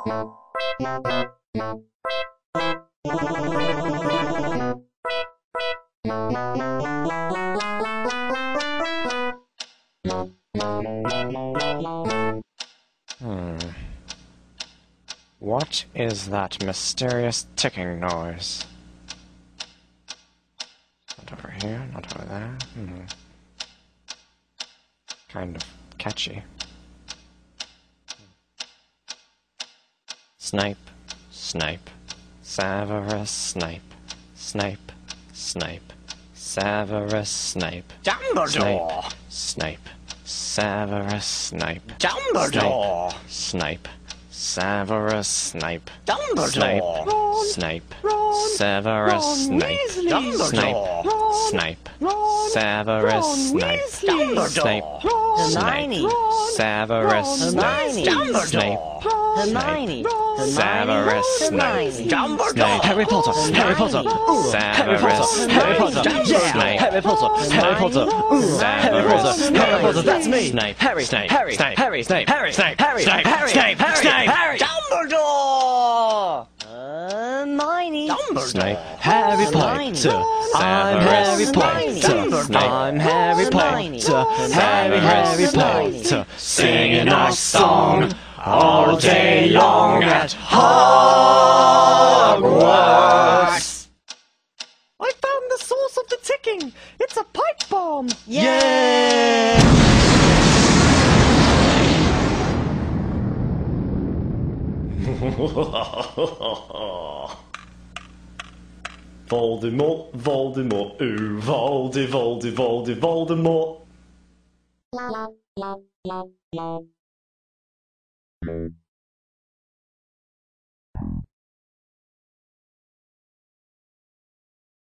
What is that mysterious ticking noise? Not over here, not over there. Kind of catchy. Snape, Snape, Severus Snape, Snape, Snape, Severus Snape. Dumbledore! Snape, Severus Snape. Dumbledore! Snape, Severus Snape. Dumbledore! Snape, Severus Snape. Dumbledore! Snape, Severus Snape. Snape, Hermione! Severus Snape. Dumbledore! Hermione! Severus Snape. Dumbledore! Harry Potter! Harry Potter! Severus Harry Potter! Snape. Harry Potter! Harry Potter! Harry Potter! Harry Potter! That's me! Snape. Harry! Snape. Harry! Snape. Harry! Snape. Harry! Snape. Harry! Snape. Harry! Snape. Harry! Harry! Dumbledore! Hermione! Snape. Harry Hermione. Potter! I'm Harry Potter! I'm Harry Potter! Harry Potter! Singing our song all day long at Hogwarts! I found the source of the ticking! It's a pipe bomb! Yeah! Voldemort, Voldemort, ooh, Voldemort.